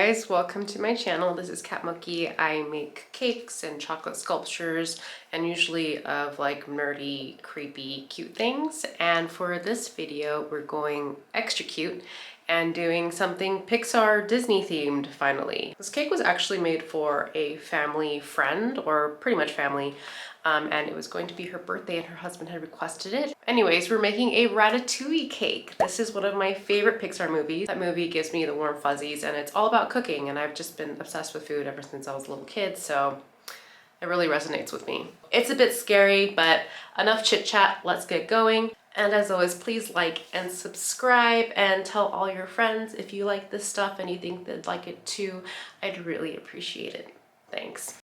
guys, welcome to my channel. This is Cat Monkey. I make cakes and chocolate sculptures and usually of like nerdy, creepy, cute things. And for this video, we're going extra cute and doing something Pixar Disney themed finally. This cake was actually made for a family friend, or pretty much family, and it was going to be her birthday and her husband had requested it. Anyways, we're making a Ratatouille cake. This is one of my favorite Pixar movies. That movie gives me the warm fuzzies and it's all about cooking, and I've just been obsessed with food ever since I was a little kid, so it really resonates with me. It's a bit scary, but enough chit chat, let's get going. And as always, please like and subscribe and tell all your friends if you like this stuff and you think they'd like it too. I'd really appreciate it. Thanks.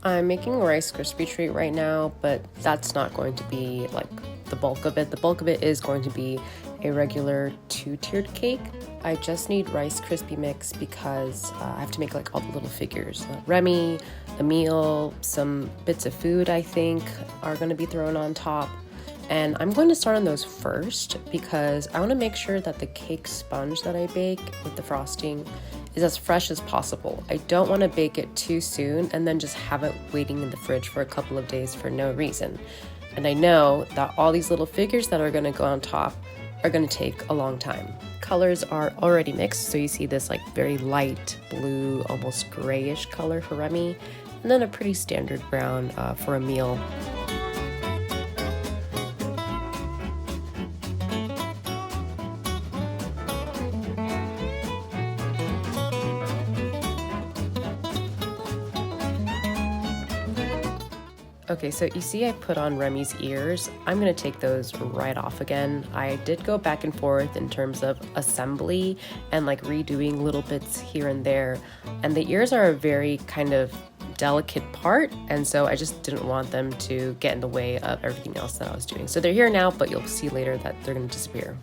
I'm making a Rice Krispie treat right now, but that's not going to be like the bulk of it. The bulk of it is going to be a regular two-tiered cake. I just need Rice Krispie mix because I have to make like all the little figures. Remy, Emile, some bits of food I think are going to be thrown on top. And I'm going to start on those first because I want to make sure that the cake sponge that I bake with the frosting is as fresh as possible. I don't want to bake it too soon and then just have it waiting in the fridge for a couple of days for no reason. And I know that all these little figures that are going to go on top are going to take a long time. Colors are already mixed, so you see this like very light blue, almost grayish color for Remy, and then a pretty standard brown for Emile. Okay, so you see I put on Remy's ears. I'm gonna take those right off again. I did go back and forth in terms of assembly and like redoing little bits here and there. And the ears are a very kind of delicate part, and so I just didn't want them to get in the way of everything else that I was doing. So they're here now, but you'll see later that they're gonna disappear.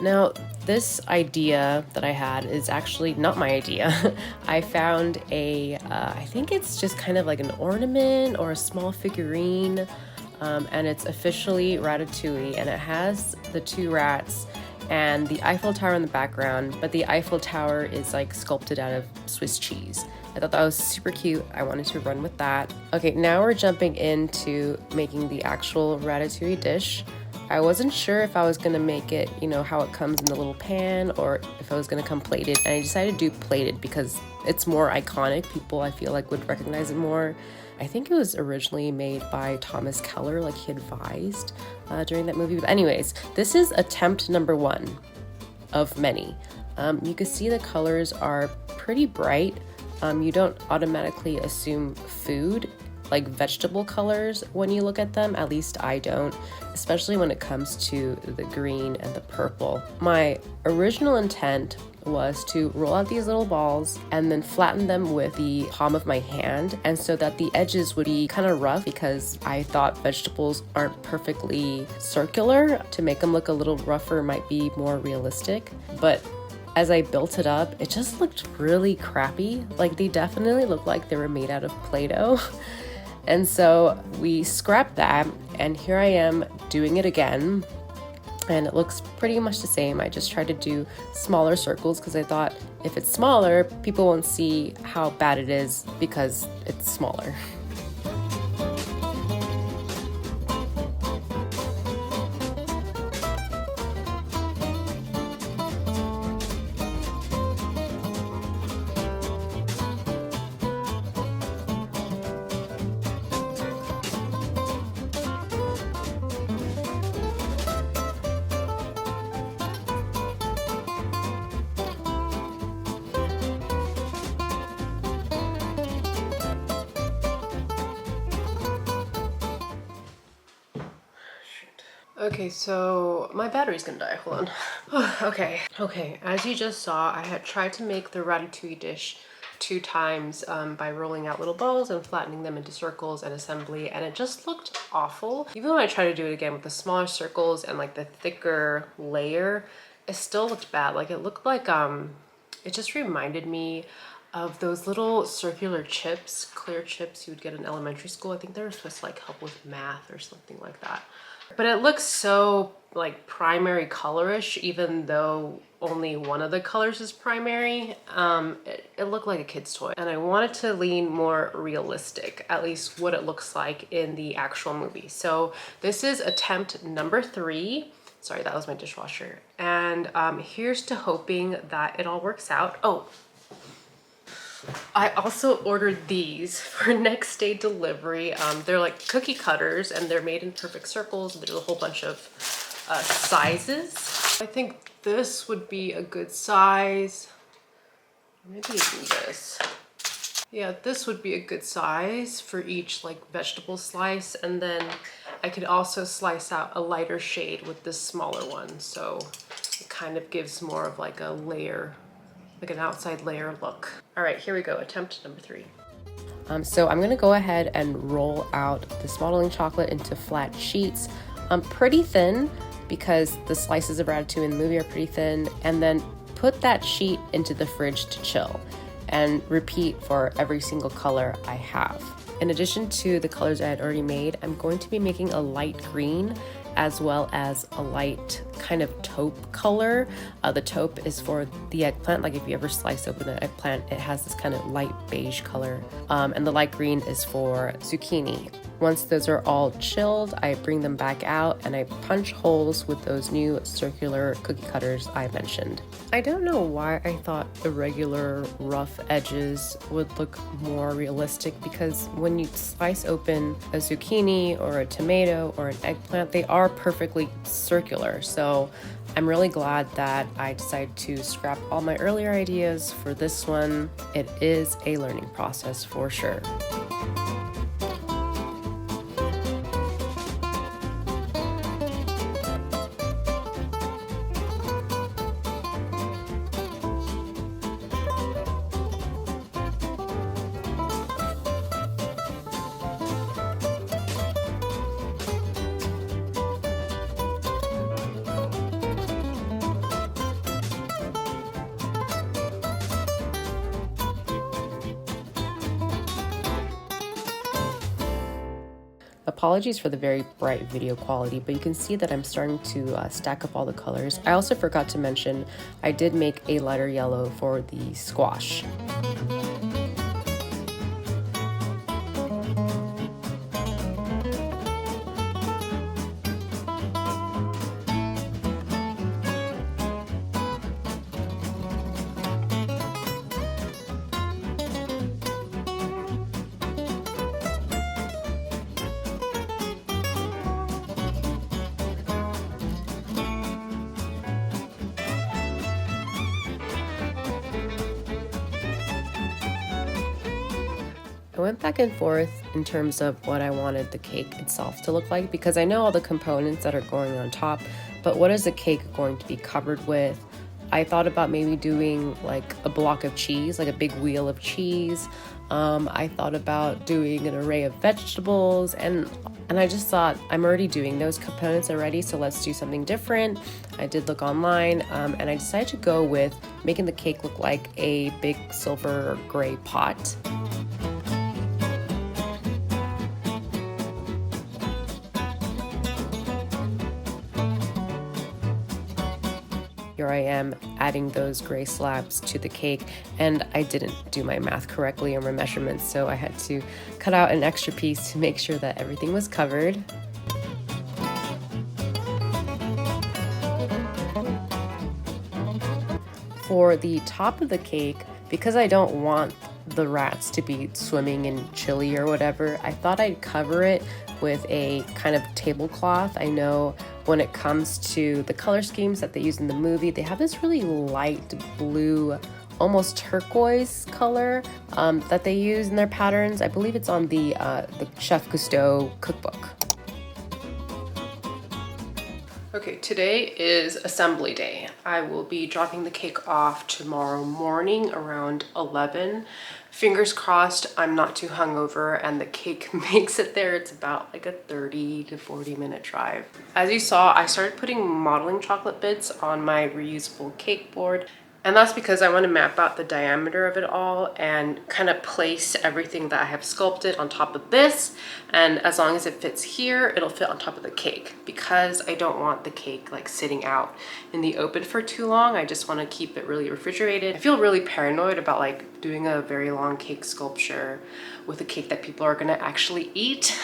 Now, this idea that I had is actually not my idea. I found I think it's just kind of like an ornament or a small figurine, and it's officially Ratatouille, and it has the two rats and the Eiffel Tower in the background, but the Eiffel Tower is like sculpted out of Swiss cheese. I thought that was super cute. I wanted to run with that. Okay, now we're jumping into making the actual Ratatouille dish. I wasn't sure if I was gonna make it, you know, how it comes in the little pan, or if I was gonna come plated, and I decided to do plated because it's more iconic. People, I feel like, would recognize it more. I think it was originally made by Thomas Keller, like he advised during that movie. But anyways, this is attempt number 1 of many. You can see the colors are pretty bright. You don't automatically assume food, like vegetable colors, when you look at them. At least I don't, especially when it comes to the green and the purple. My original intent was to roll out these little balls and then flatten them with the palm of my hand, and so that the edges would be kind of rough, because I thought vegetables aren't perfectly circular. To make them look a little rougher might be more realistic. But as I built it up, it just looked really crappy. Like, they definitely looked like they were made out of Play-Doh. And so we scrapped that, and here I am doing it again, and it looks pretty much the same. I just tried to do smaller circles because I thought if it's smaller, people won't see how bad it is because it's smaller. Okay, so my battery's gonna die, hold on. Okay, as you just saw, I had tried to make the Ratatouille dish 2 times by rolling out little balls and flattening them into circles and assembly, and it just looked awful. Even when I tried to do it again with the smaller circles and like the thicker layer, it still looked bad. Like, it looked like, it just reminded me of those little circular chips, clear chips you would get in elementary school. I think they were supposed to like help with math or something like that. But it looks so like primary colorish, even though only one of the colors is primary. It looked like a kid's toy, and I wanted to lean more realistic, at least what it looks like in the actual movie. So this is attempt number 3. Sorry, that was my dishwasher. And here's to hoping that it all works out. Oh, I also ordered these for next day delivery. They're like cookie cutters, and they're made in perfect circles. There's a whole bunch of sizes. I think this would be a good size. Maybe even this. Yeah, this would be a good size for each like vegetable slice, and then I could also slice out a lighter shade with this smaller one, so it kind of gives more of like a layer, like an outside layer look. All right, here we go, attempt number 3. So I'm gonna go ahead and roll out this modeling chocolate into flat sheets, pretty thin because the slices of Ratatouille in the movie are pretty thin, and then put that sheet into the fridge to chill and repeat for every single color I have. In addition to the colors I had already made, I'm going to be making a light green as well as a light kind of taupe color. The taupe is for the eggplant. Like if you ever slice open an eggplant, it has this kind of light beige color. And the light green is for zucchini. Once those are all chilled, I bring them back out and I punch holes with those new circular cookie cutters I mentioned. I don't know why I thought the regular rough edges would look more realistic, because when you slice open a zucchini or a tomato or an eggplant, they are perfectly circular. So I'm really glad that I decided to scrap all my earlier ideas for this one. It is a learning process for sure. Apologies for the very bright video quality, but you can see that I'm starting to stack up all the colors. I also forgot to mention, I did make a lighter yellow for the squash. I went back and forth in terms of what I wanted the cake itself to look like, because I know all the components that are going on top, but what is the cake going to be covered with? I thought about maybe doing like a block of cheese, like a big wheel of cheese. I thought about doing an array of vegetables, and I just thought, I'm already doing those components already, so let's do something different. I did look online, and I decided to go with making the cake look like a big silver gray pot. Here I am adding those gray slabs to the cake, and I didn't do my math correctly or my measurements, so I had to cut out an extra piece to make sure that everything was covered. For the top of the cake, because I don't want the rats to be swimming in chili or whatever, I thought I'd cover it with a kind of tablecloth. I know when it comes to the color schemes that they use in the movie, they have this really light blue, almost turquoise color that they use in their patterns. I believe it's on the Chef Cousteau cookbook. Okay, today is assembly day. I will be dropping the cake off tomorrow morning around 11. Fingers crossed I'm not too hungover and the cake makes it there. It's about like a 30 to 40 minute drive. As you saw, I started putting modeling chocolate bits on my reusable cake board, And that's because I want to map out the diameter of it all and kind of place everything that I have sculpted on top of this. And as long as it fits here, it'll fit on top of the cake. Because I don't want the cake like sitting out in the open for too long, I just want to keep it really refrigerated. I feel really paranoid about like doing a very long cake sculpture with a cake that people are gonna actually eat.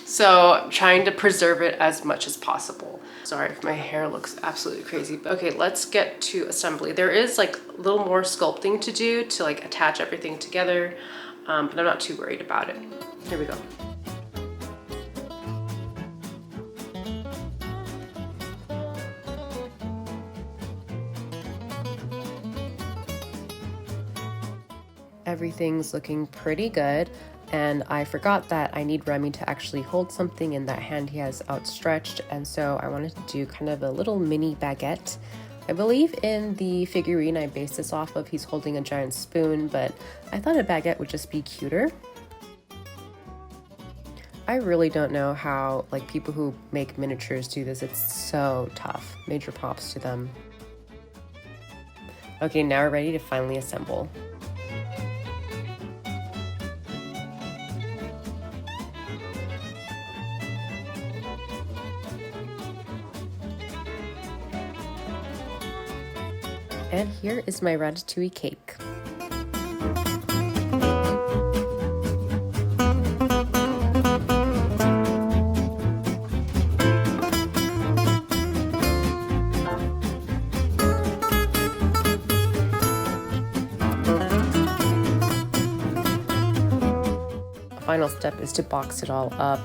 So I'm trying to preserve it as much as possible. Sorry if my hair looks absolutely crazy. Okay, let's get to assembly. There is like a little more sculpting to do to like attach everything together, but I'm not too worried about it. Here we go. Everything's looking pretty good. And I forgot that I need Remy to actually hold something in that hand he has outstretched. And so I wanted to do kind of a little mini baguette. I believe in the figurine I based this off of, he's holding a giant spoon, but I thought a baguette would just be cuter. I really don't know how like people who make miniatures do this. It's so tough. Major props to them. Okay, now we're ready to finally assemble. And here is my Ratatouille cake. Final step is to box it all up.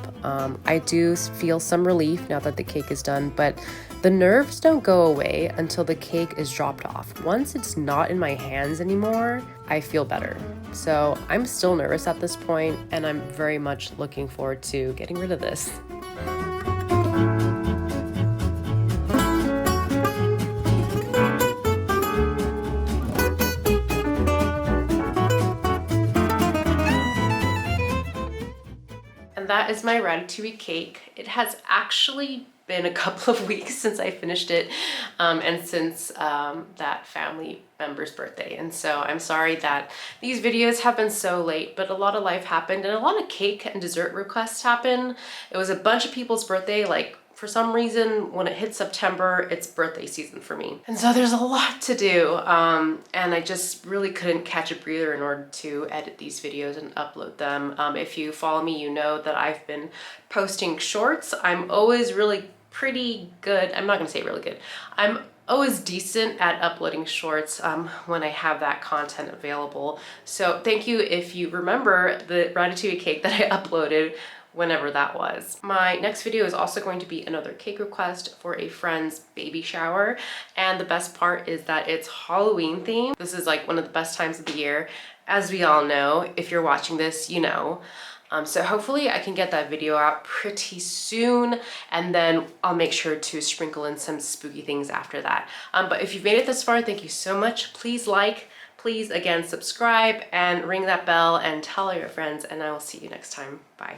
I do feel some relief now that the cake is done, but the nerves don't go away until the cake is dropped off. Once it's not in my hands anymore, I feel better. So I'm still nervous at this point, and I'm very much looking forward to getting rid of this. That is my Ratatouille cake. It has actually been a couple of weeks since I finished it, and since that family member's birthday. And so I'm sorry that these videos have been so late, but a lot of life happened and a lot of cake and dessert requests happened. It was a bunch of people's birthday, like for some reason, when it hits September, it's birthday season for me. And so there's a lot to do. And I just really couldn't catch a breather in order to edit these videos and upload them. If you follow me, you know that I've been posting shorts. I'm always really pretty good. I'm not gonna say really good. I'm always decent at uploading shorts when I have that content available. So thank you if you remember the Ratatouille cake that I uploaded whenever that was. My next video is also going to be another cake request for a friend's baby shower. And the best part is that it's Halloween themed. This is like one of the best times of the year. As we all know, if you're watching this, you know. So hopefully I can get that video out pretty soon, and then I'll make sure to sprinkle in some spooky things after that. But if you've made it this far, thank you so much. Please like, please again subscribe, and ring that bell and tell all your friends, and I will see you next time. Bye.